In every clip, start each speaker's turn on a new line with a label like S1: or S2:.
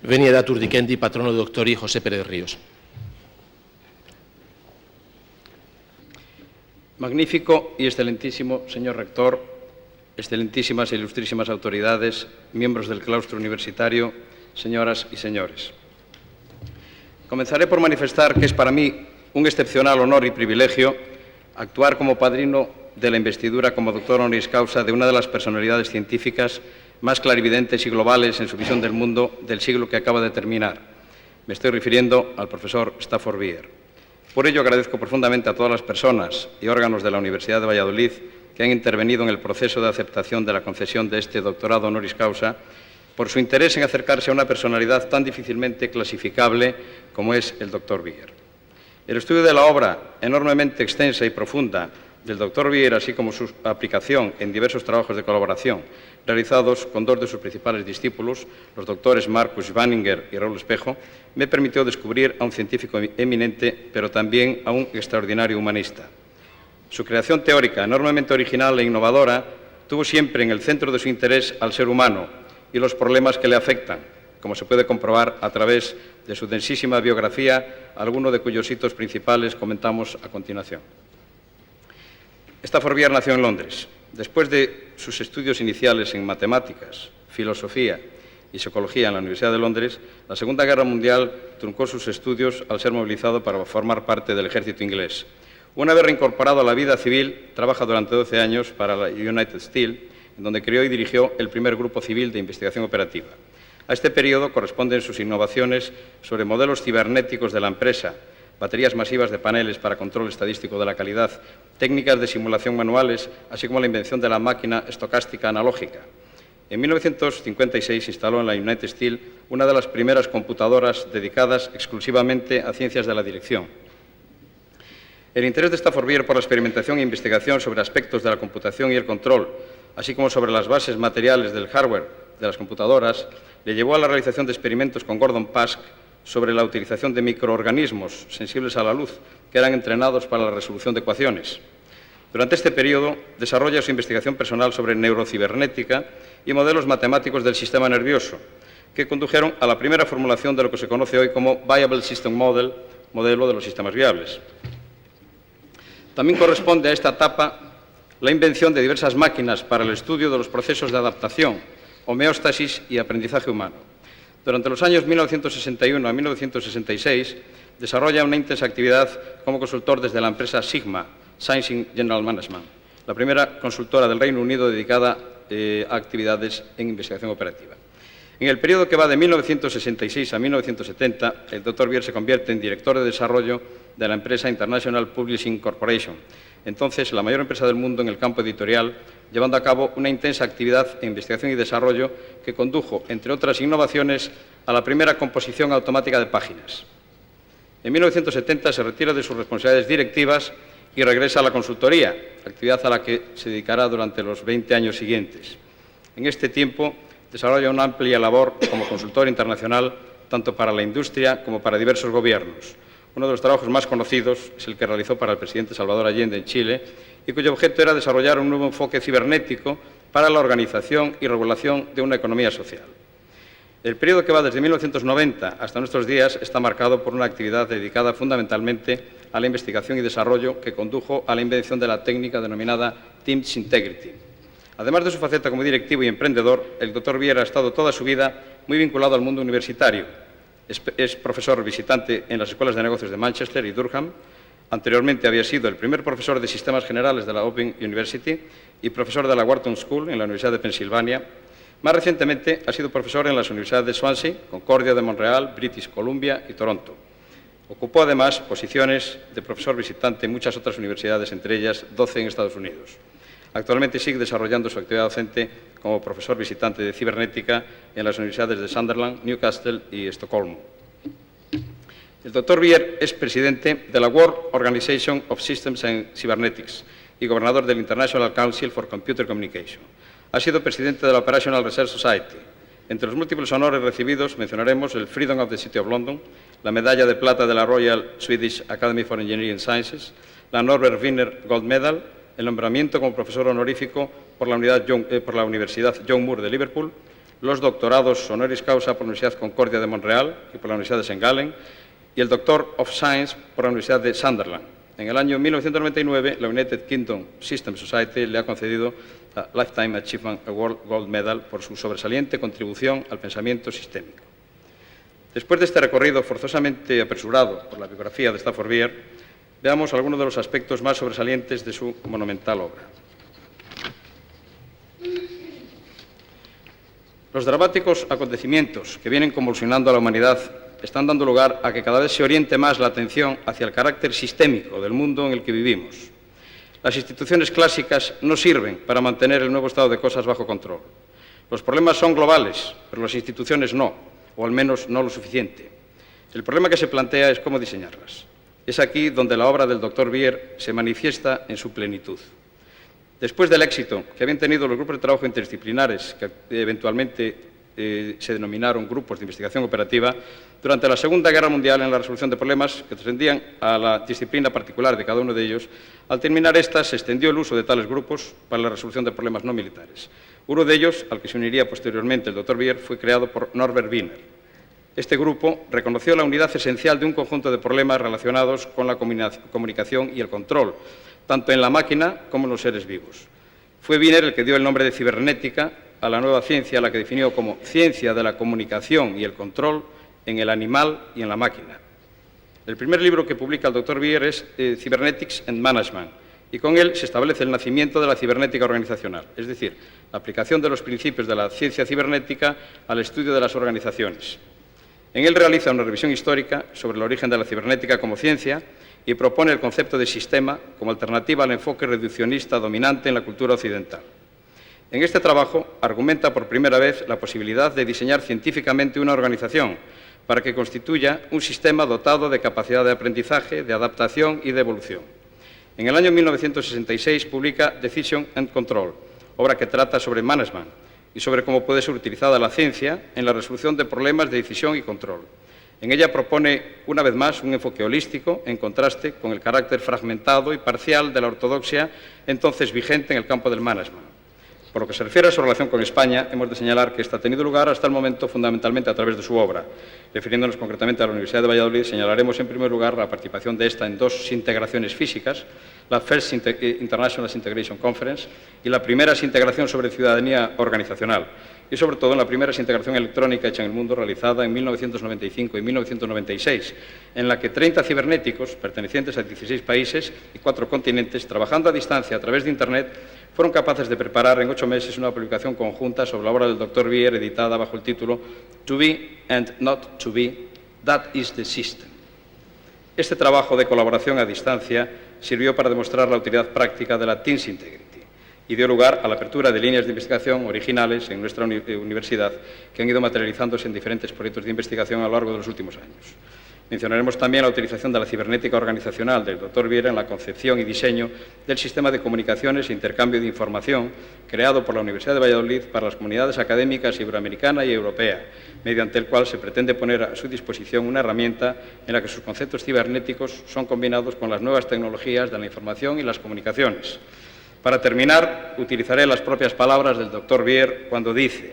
S1: Venia datur dicendi patrono doctori José Pérez Ríos.
S2: Magnífico y excelentísimo señor rector, excelentísimas e ilustrísimas autoridades, miembros del claustro universitario, señoras y señores. Comenzaré por manifestar que es para mí un excepcional honor y privilegio actuar como padrino de la investidura como doctor honoris causa de una de las personalidades científicas más clarividentes y globales en su visión del mundo del siglo que acaba de terminar. Me estoy refiriendo al profesor Stafford. Por ello agradezco profundamente a todas las personas y órganos de la Universidad de Valladolid que han intervenido en el proceso de aceptación de la concesión de este doctorado honoris causa por su interés en acercarse a una personalidad tan difícilmente clasificable como es el doctor Bier. El estudio de la obra enormemente extensa y profunda del doctor Bier, así como su aplicación en diversos trabajos de colaboración realizados con dos de sus principales discípulos, los doctores Marcus Schwanninger y Raúl Espejo, me permitió descubrir a un científico eminente, pero también a un extraordinario humanista. Su creación teórica, enormemente original e innovadora, tuvo siempre en el centro de su interés al ser humano y los problemas que le afectan, como se puede comprobar a través de su densísima biografía, alguno de cuyos hitos principales comentamos a continuación. Stafford nació en Londres. Después de sus estudios iniciales en matemáticas, filosofía y psicología en la Universidad de Londres, la Segunda Guerra Mundial truncó sus estudios al ser movilizado para formar parte del ejército inglés. Una vez reincorporado a la vida civil, trabaja durante 12 años para la United Steel, en donde creó y dirigió el primer grupo civil de investigación operativa. A este periodo corresponden sus innovaciones sobre modelos cibernéticos de la empresa, baterías masivas de paneles para control estadístico de la calidad, técnicas de simulación manuales, así como la invención de la máquina estocástica analógica. En 1956 se instaló en la United Steel una de las primeras computadoras dedicadas exclusivamente a ciencias de la dirección. El interés de Stafford por la experimentación e investigación sobre aspectos de la computación y el control, así como sobre las bases materiales del hardware de las computadoras, le llevó a la realización de experimentos con Gordon Pask sobre la utilización de microorganismos sensibles a la luz que eran entrenados para la resolución de ecuaciones. Durante este periodo desarrolla su investigación personal sobre neurocibernética y modelos matemáticos del sistema nervioso, que condujeron a la primera formulación de lo que se conoce hoy como Viable System Model, modelo de los sistemas viables. También corresponde a esta etapa la invención de diversas máquinas para el estudio de los procesos de adaptación, homeostasis y aprendizaje humano. Durante los años 1961 a 1966 desarrolla una intensa actividad como consultor desde la empresa Sigma, Science General Management, la primera consultora del Reino Unido dedicada a actividades en investigación operativa. En el periodo que va de 1966 a 1970, el Dr. Bier se convierte en director de desarrollo de la empresa International Publishing Corporation, entonces la mayor empresa del mundo en el campo editorial, llevando a cabo una intensa actividad en investigación y desarrollo que condujo, entre otras innovaciones, a la primera composición automática de páginas. En 1970 se retira de sus responsabilidades directivas y regresa a la consultoría, actividad a la que se dedicará durante los 20 años siguientes. En este tiempo desarrolla una amplia labor como consultor internacional, tanto para la industria como para diversos gobiernos. Uno de los trabajos más conocidos es el que realizó para el presidente Salvador Allende en Chile y cuyo objeto era desarrollar un nuevo enfoque cibernético para la organización y regulación de una economía social. El periodo que va desde 1990 hasta nuestros días está marcado por una actividad dedicada fundamentalmente a la investigación y desarrollo que condujo a la invención de la técnica denominada Teams Integrity. Además de su faceta como directivo y emprendedor, el Dr. Bier ha estado toda su vida muy vinculado al mundo universitario. Es profesor visitante en las escuelas de negocios de Manchester y Durham. Anteriormente había sido el primer profesor de sistemas generales de la Open University y profesor de la Wharton School en la Universidad de Pensilvania. Más recientemente ha sido profesor en las universidades de Swansea, Concordia de Montreal, British Columbia y Toronto. Ocupó además posiciones de profesor visitante en muchas otras universidades, entre ellas 12 en Estados Unidos. Actualmente sigue desarrollando su actividad docente como profesor visitante de cibernética en las universidades de Sunderland, Newcastle y Estocolmo. El Dr. Bier es presidente de la World Organization of Systems and Cybernetics y gobernador del International Council for Computer Communication. Ha sido presidente de la Operational Research Society. Entre los múltiples honores recibidos mencionaremos el Freedom of the City of London, la medalla de plata de la Royal Swedish Academy for Engineering Sciences, la Norbert Wiener Gold Medal, el nombramiento como profesor honorífico por la Universidad John Moore de Liverpool, los doctorados Honoris Causa por la Universidad Concordia de Montreal y por la Universidad de St. Gallen y el Doctor of Science por la Universidad de Sunderland. En el año 1999, la United Kingdom System Society le ha concedido la Lifetime Achievement Award Gold Medal por su sobresaliente contribución al pensamiento sistémico. Después de este recorrido forzosamente apresurado por la biografía de Stafford Beer, veamos algunos de los aspectos más sobresalientes de su monumental obra. Los dramáticos acontecimientos que vienen convulsionando a la humanidad están dando lugar a que cada vez se oriente más la atención hacia el carácter sistémico del mundo en el que vivimos. Las instituciones clásicas no sirven para mantener el nuevo estado de cosas bajo control. Los problemas son globales, pero las instituciones no, o al menos no lo suficiente. El problema que se plantea es cómo diseñarlas. Es aquí donde la obra del Dr. Beer se manifiesta en su plenitud. Después del éxito que habían tenido los grupos de trabajo interdisciplinares, que eventualmente se denominaron grupos de investigación operativa, durante la Segunda Guerra Mundial en la resolución de problemas que trascendían a la disciplina particular de cada uno de ellos, al terminar esta se extendió el uso de tales grupos para la resolución de problemas no militares. Uno de ellos, al que se uniría posteriormente el Dr. Beer, fue creado por Norbert Wiener. Este grupo reconoció la unidad esencial de un conjunto de problemas relacionados con la comunicación y el control, tanto en la máquina como en los seres vivos. Fue Wiener el que dio el nombre de cibernética a la nueva ciencia, a la que definió como ciencia de la comunicación y el control en el animal y en la máquina. El primer libro que publica el Dr. Beer es Cybernetics and Management, y con él se establece el nacimiento de la cibernética organizacional, es decir, la aplicación de los principios de la ciencia cibernética al estudio de las organizaciones. En él realiza una revisión histórica sobre el origen de la cibernética como ciencia y propone el concepto de sistema como alternativa al enfoque reduccionista dominante en la cultura occidental. En este trabajo argumenta por primera vez la posibilidad de diseñar científicamente una organización para que constituya un sistema dotado de capacidad de aprendizaje, de adaptación y de evolución. En el año 1966 publica Decision and Control, obra que trata sobre management y sobre cómo puede ser utilizada la ciencia en la resolución de problemas de decisión y control. En ella propone, una vez más, un enfoque holístico en contraste con el carácter fragmentado y parcial de la ortodoxia entonces vigente en el campo del management. Por lo que se refiere a su relación con España, hemos de señalar que esta ha tenido lugar hasta el momento fundamentalmente a través de su obra. Refiriéndonos concretamente a la Universidad de Valladolid, señalaremos en primer lugar la participación de esta en dos integraciones físicas, la First International Integration Conference y la primera integración sobre ciudadanía organizacional, y sobre todo en la primera integración electrónica hecha en el mundo realizada en 1995 y 1996, en la que 30 cibernéticos pertenecientes a 16 países y 4 continentes, trabajando a distancia a través de Internet, fueron capaces de preparar en 8 meses una publicación conjunta sobre la obra del Dr. Beer, editada bajo el título To be and not to be, that is the system. Este trabajo de colaboración a distancia sirvió para demostrar la utilidad práctica de la Teams Integrity y dio lugar a la apertura de líneas de investigación originales en nuestra universidad que han ido materializándose en diferentes proyectos de investigación a lo largo de los últimos años. Mencionaremos también la utilización de la cibernética organizacional del Dr. Beer en la concepción y diseño del sistema de comunicaciones e intercambio de información creado por la Universidad de Valladolid para las comunidades académicas iberoamericana y europea, mediante el cual se pretende poner a su disposición una herramienta en la que sus conceptos cibernéticos son combinados con las nuevas tecnologías de la información y las comunicaciones. Para terminar, utilizaré las propias palabras del Dr. Beer cuando dice: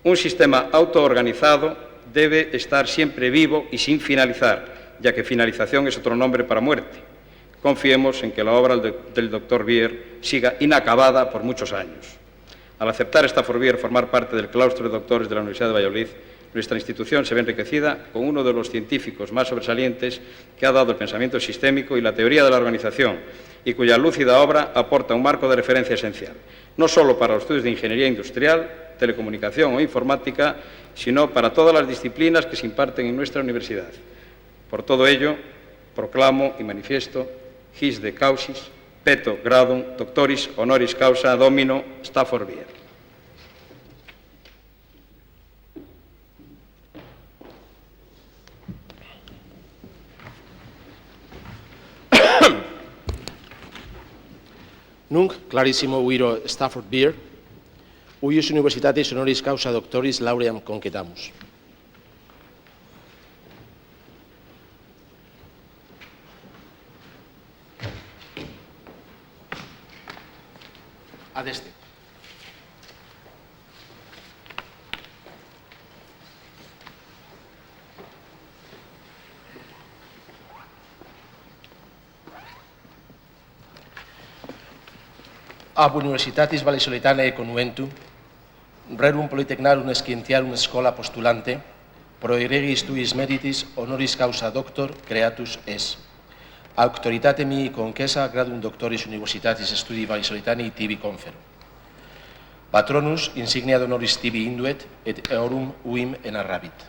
S2: un sistema autoorganizado debe estar siempre vivo y sin finalizar, ya que finalización es otro nombre para muerte. Confiemos en que la obra del Dr. Beer siga inacabada por muchos años. Al aceptar Stafford Beer formar parte del claustro de doctores de la Universidad de Valladolid, nuestra institución se ve enriquecida con uno de los científicos más sobresalientes que ha dado el pensamiento sistémico y la teoría de la organización, y cuya lúcida obra aporta un marco de referencia esencial, no solo para los estudios de ingeniería industrial, telecomunicación o informática, sino para todas las disciplinas que se imparten en nuestra universidad. Por todo ello, proclamo y manifiesto his de causis, peto gradum, doctoris honoris causa domino Stafford Beer.
S1: Nunc clarissimo viro Stafford Beer, huius universitatis honoris causa doctoris lauream concetamus. Ad este. Ab Universitatis Vallisolitanae conventu, rerum politecnarum scientiarum schola postulante, pro egregis tuis meritis honoris causa doctor creatus es. Auctoritate mihi conquesa gradum doctoris universitatis studi Vallisolitani tibi confero. Patronus insignia honoris tibi induet et eorum uim enarrabit.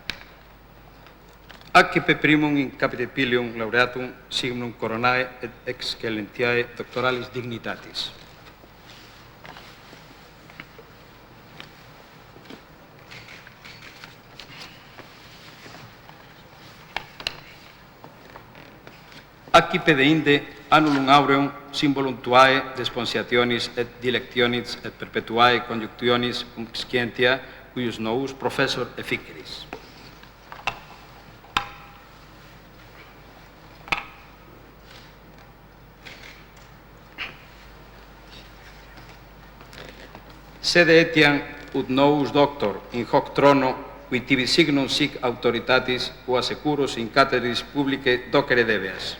S2: Accipe primum in capite pilium laureatum signum coronae et excellentiae doctoralis dignitatis. Accipe deinde annulum aureum symbolum tuae desponsiationis et dilectionis et perpetuae conjunctionis cum scientia cuius novus professor efficeris. Sede etiam ut novus doctor in hoc trono, qui tibi signum sic autoritatis qua securus in cateris publicae docere debeas.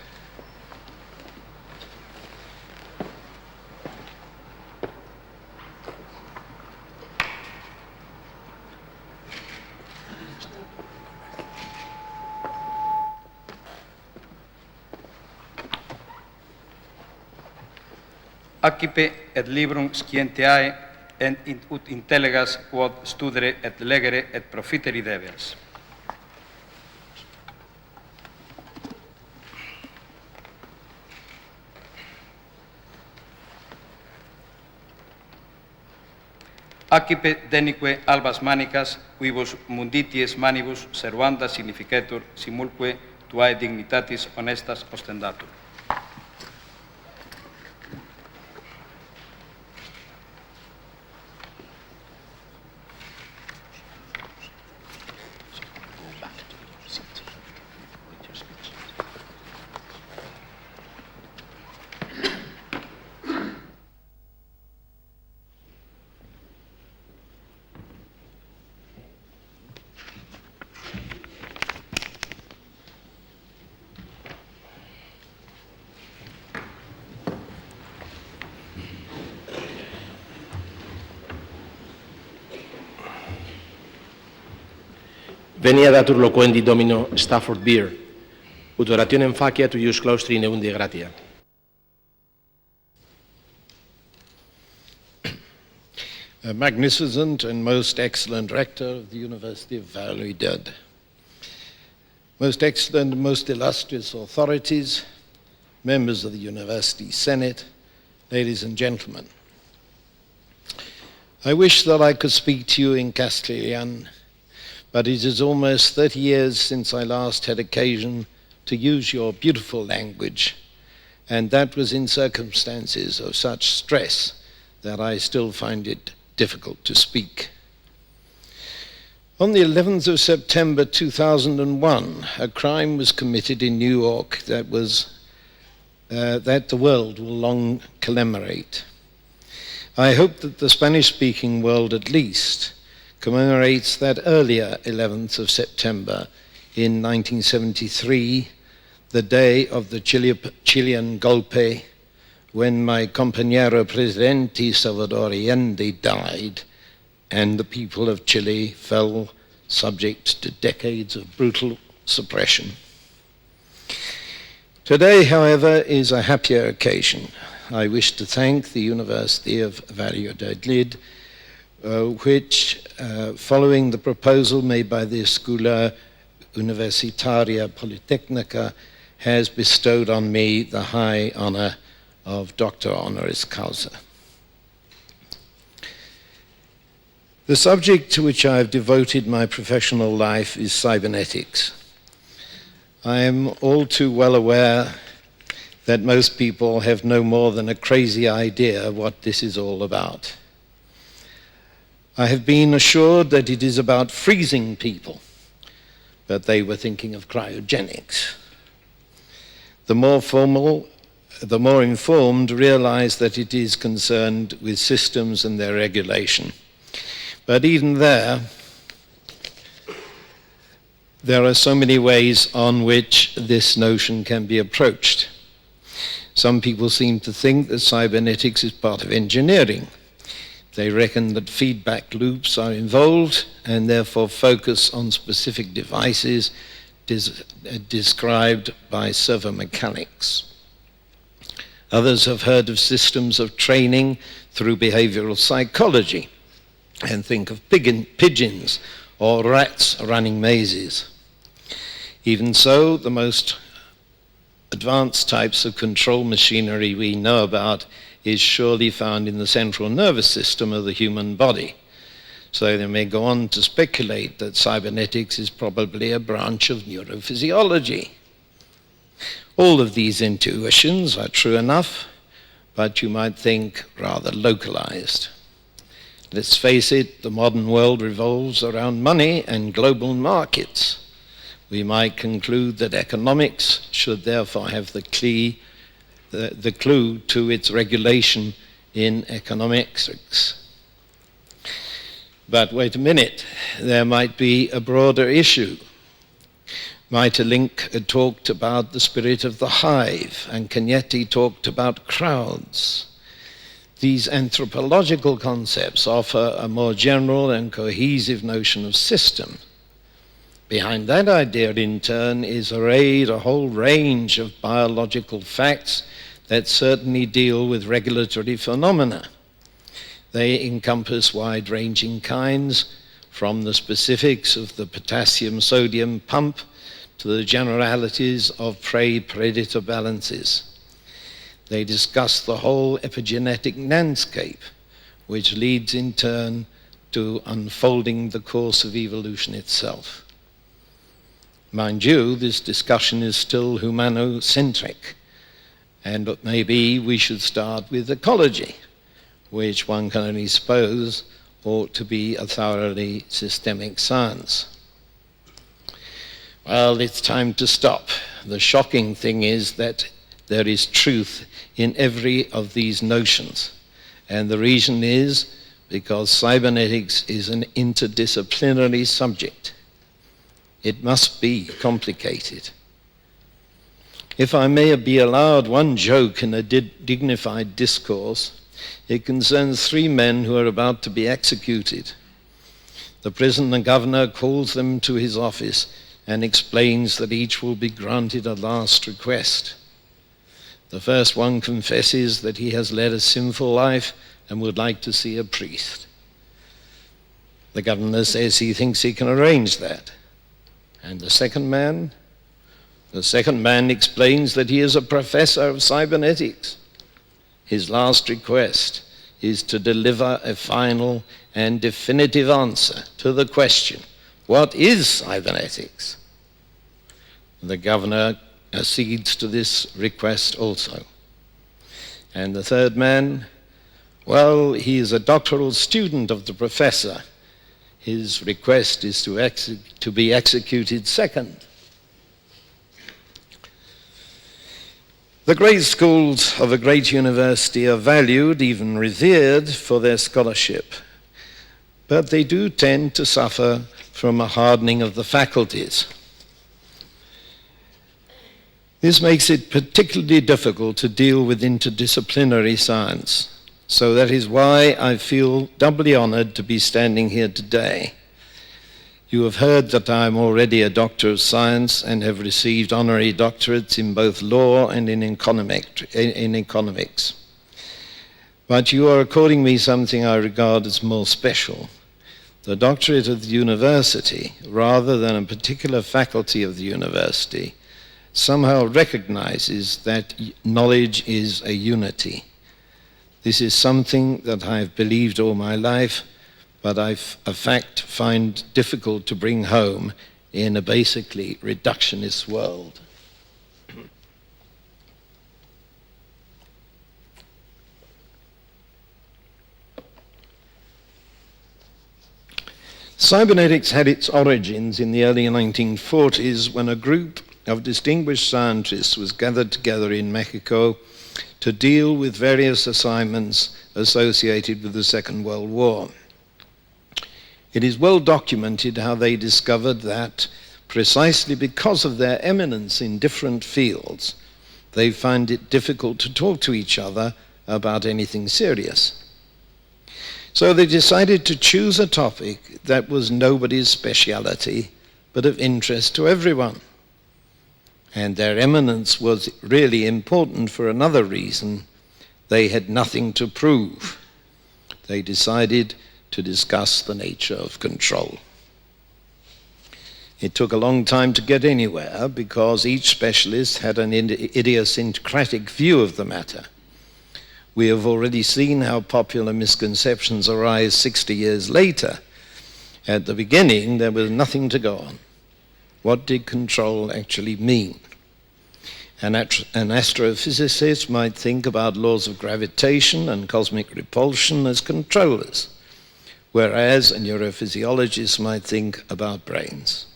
S2: Accipe et librum scientiae ut intellegas quod studere et legere et profiteri debeas. Accipe denique albas manicas, quibus mundities manibus servanda significetur simulque tuae dignitatis honestas ostendatur.
S1: Venia datur loquendi domino Stafford Beer, ut orationem faciat uius claustri neundi gratia.
S3: A magnificent and most excellent rector of the University of Valladolid, most excellent and most illustrious authorities, members of the University Senate, ladies and gentlemen. I wish that I could speak to you in Castilian, but it is almost 30 years since I last had occasion to use your beautiful language, and that was in circumstances of such stress that I still find it difficult to speak. On the 11th of September 2001, a crime was committed in New York that the world will long commemorate. I hope that the Spanish-speaking world at least commemorates that earlier 11th of September in 1973, the day of the Chilean golpe, when my compañero presidente Salvador Allende died and the people of Chile fell subject to decades of brutal suppression. Today, however, is a happier occasion. I wish to thank the University of Valladolid, which, following the proposal made by the Escuela Universitaria Politecnica, has bestowed on me the high honor of Doctor Honoris Causa. The subject to which I have devoted my professional life is cybernetics. I am all too well aware that most people have no more than a crazy idea what this is all about. I have been assured that it is about freezing people, but they were thinking of cryogenics. The more informed realize that it is concerned with systems and their regulation. But even there are so many ways on which this notion can be approached. Some people seem to think that cybernetics is part of engineering. They reckon that feedback loops are involved and therefore focus on specific devices described by servo mechanics. Others have heard of systems of training through behavioral psychology and think of pigeons or rats running mazes. Even so, the most advanced types of control machinery we know about is surely found in the central nervous system of the human body. So they may go on to speculate that cybernetics is probably a branch of neurophysiology. All of these intuitions are true enough, but you might think rather localized. Let's face it, the modern world revolves around money and global markets. We might conclude that economics should therefore have the clue to its regulation in econometrics. But wait a minute, there might be a broader issue. Maeterlinck talked about the spirit of the hive, and Cagnetti talked about crowds. These anthropological concepts offer a more general and cohesive notion of system. Behind that idea, in turn, is arrayed a whole range of biological facts that certainly deal with regulatory phenomena. They encompass wide-ranging kinds, from the specifics of the potassium-sodium pump to the generalities of prey-predator balances. They discuss the whole epigenetic landscape, which leads in turn to unfolding the course of evolution itself. Mind you, this discussion is still humanocentric, and maybe we should start with ecology, which one can only suppose ought to be a thoroughly systemic science. Well, it's time to stop. The shocking thing is that there is truth in every of these notions, and the reason is because cybernetics is an interdisciplinary subject. It must be complicated. If I may be allowed one joke in a dignified discourse, it concerns 3 men who are about to be executed. The prison governor calls them to his office and explains that each will be granted a last request. The first one confesses that he has led a sinful life and would like to see a priest. The governor says he thinks he can arrange that. And the second man explains that he is a professor of cybernetics. His last request is to deliver a final and definitive answer to the question, what is cybernetics? The governor accedes to this request also. And the third man, well, he is a doctoral student of the professor. His request is to be executed second. The great schools of a great university are valued, even revered, for their scholarship, but they do tend to suffer from a hardening of the faculties. This makes it particularly difficult to deal with interdisciplinary science. So that is why I feel doubly honored to be standing here today. You have heard that I am already a Doctor of Science and have received honorary doctorates in both law and in economics. But you are according me something I regard as more special. The doctorate of the university, rather than a particular faculty of the university, somehow recognizes that knowledge is a unity. This is something that I've believed all my life, but I, a fact, find difficult to bring home in a basically reductionist world. Cybernetics had its origins in the early 1940s when a group of distinguished scientists was gathered together in Mexico to deal with various assignments associated with the Second World War. It is well documented how they discovered that precisely because of their eminence in different fields, they find it difficult to talk to each other about anything serious. So they decided to choose a topic that was nobody's speciality, but of interest to everyone. And their eminence was really important for another reason. They had nothing to prove. They decided to discuss the nature of control. It took a long time to get anywhere because each specialist had an idiosyncratic view of the matter. We have already seen how popular misconceptions arise 60 years later. At the beginning, there was nothing to go on. What did control actually mean? An astrophysicist might think about laws of gravitation and cosmic repulsion as controllers, whereas a neurophysiologist might think about brains.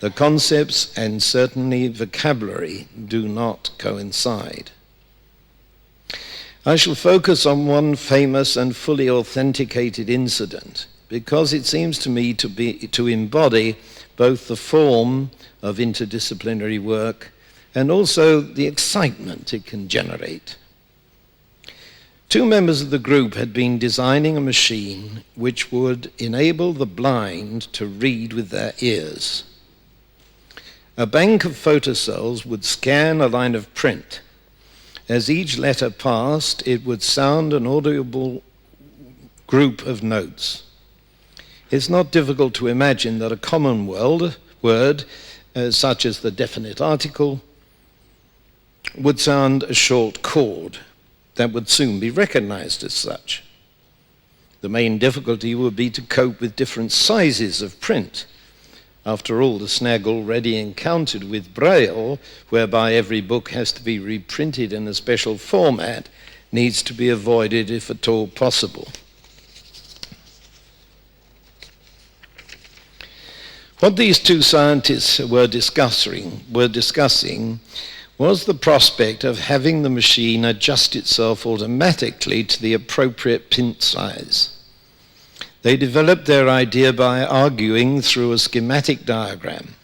S3: The concepts and certainly vocabulary do not coincide. I shall focus on one famous and fully authenticated incident because it seems to me to embody both the form of interdisciplinary work and also the excitement it can generate. Two members of the group had been designing a machine which would enable the blind to read with their ears. A bank of photocells would scan a line of print. As each letter passed, it would sound an audible group of notes. It's not difficult to imagine that a common word, such as the definite article, would sound a short chord that would soon be recognized as such. The main difficulty would be to cope with different sizes of print. After all, the snag already encountered with Braille, whereby every book has to be reprinted in a special format, needs to be avoided if at all possible. What these two scientists were discussing was the prospect of having the machine adjust itself automatically to the appropriate print size. They developed their idea by arguing through a schematic diagram,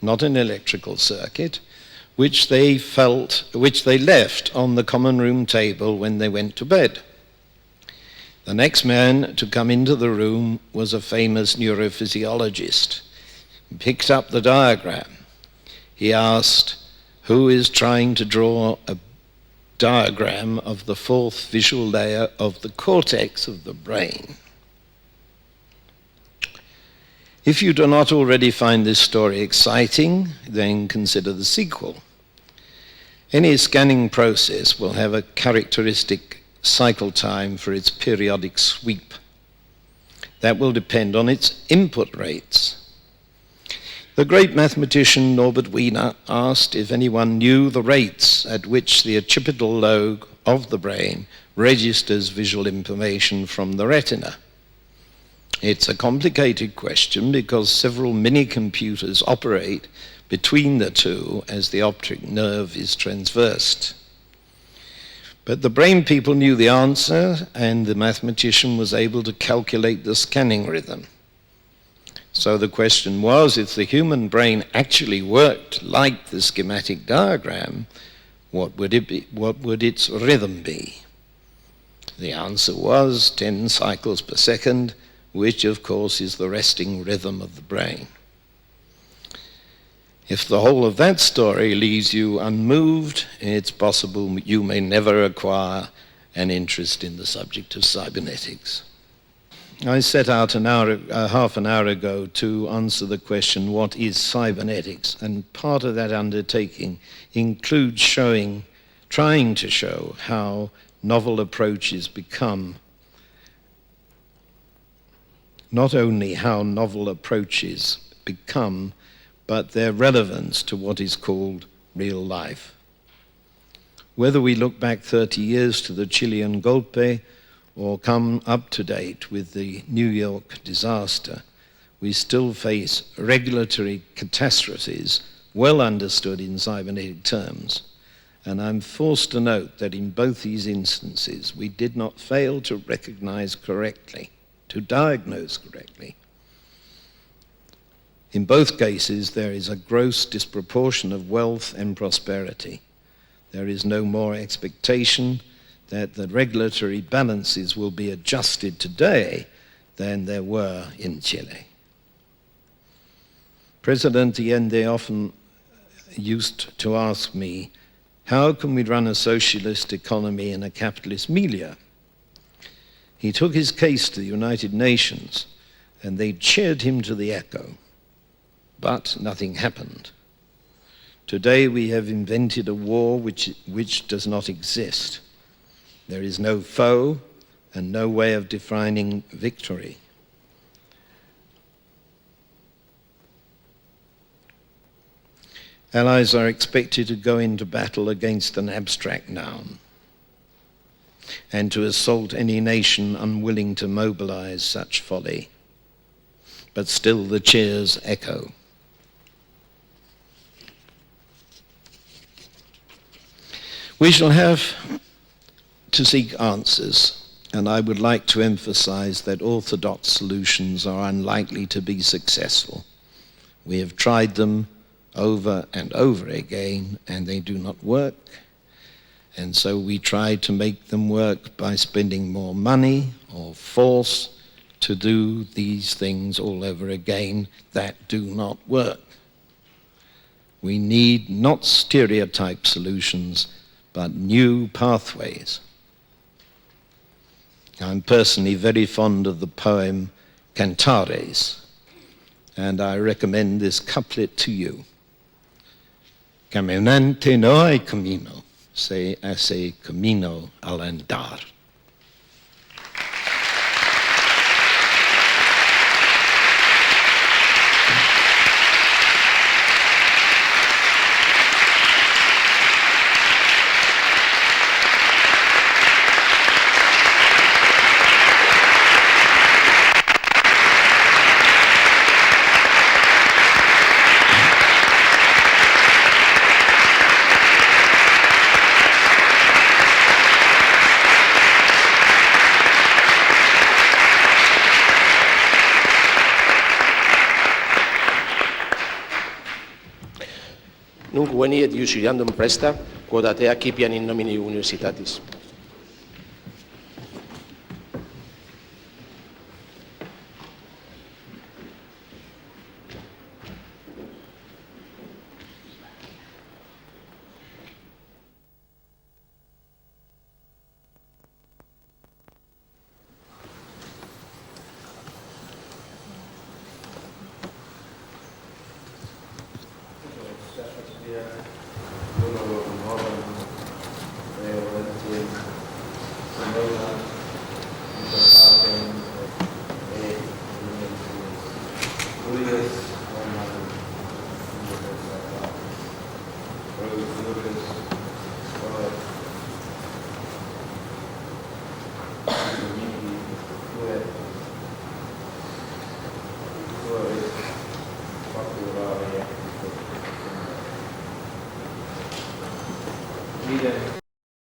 S3: not an electrical circuit, which they left on the common room table when they went to bed. The next man to come into the room was a famous neurophysiologist. He picked up the diagram. He asked, "Who is trying to draw a diagram of the fourth visual layer of the cortex of the brain?" If you do not already find this story exciting, then consider the sequel. Any scanning process will have a characteristic cycle time for its periodic sweep. That will depend on its input rates. The great mathematician Norbert Wiener asked if anyone knew the rates at which the occipital lobe of the brain registers visual information from the retina. It's a complicated question because several mini-computers operate between the two as the optic nerve is transversed. But the brain people knew the answer, and the mathematician was able to calculate the scanning rhythm. So the question was, if the human brain actually worked like the schematic diagram, what would it be? What would its rhythm be? The answer was 10 cycles per second, which of course is the resting rhythm of the brain. If the whole of that story leaves you unmoved, it's possible you may never acquire an interest in the subject of cybernetics. I set out half an hour ago to answer the question, what is cybernetics? And part of that undertaking includes trying to show how novel approaches become, not only how novel approaches become, but their relevance to what is called real life. Whether we look back 30 years to the Chilean golpe or come up to date with the New York disaster, we still face regulatory catastrophes well understood in cybernetic terms. And I'm forced to note that in both these instances, we did not fail to recognize correctly, to diagnose correctly. In both cases, there is a gross disproportion of wealth and prosperity, There is no more expectation that the regulatory balances will be adjusted today than there were in Chile. President Allende often used to ask me, how can we run a socialist economy in a capitalist milieu? He took his case to the United Nations, and they cheered him to the echo. But nothing happened. Today we have invented a war which does not exist. There is no foe and no way of defining victory. Allies are expected to go into battle against an abstract noun and to assault any nation unwilling to mobilize such folly. But still the cheers echo. We shall have to seek answers, and I would like to emphasize that orthodox solutions are unlikely to be successful. We have tried them over and over again, and they do not work. And so we try to make them work by spending more money or force to do these things all over again that do not work. We need not stereotype solutions, but new pathways. I'm personally very fond of the poem Cantares, and I recommend this couplet to you. Caminante no hay camino, se hace camino al andar.
S1: Nunc veni et iusiandum presta, quod atea cipian in nomine universitatis.
S3: Leader.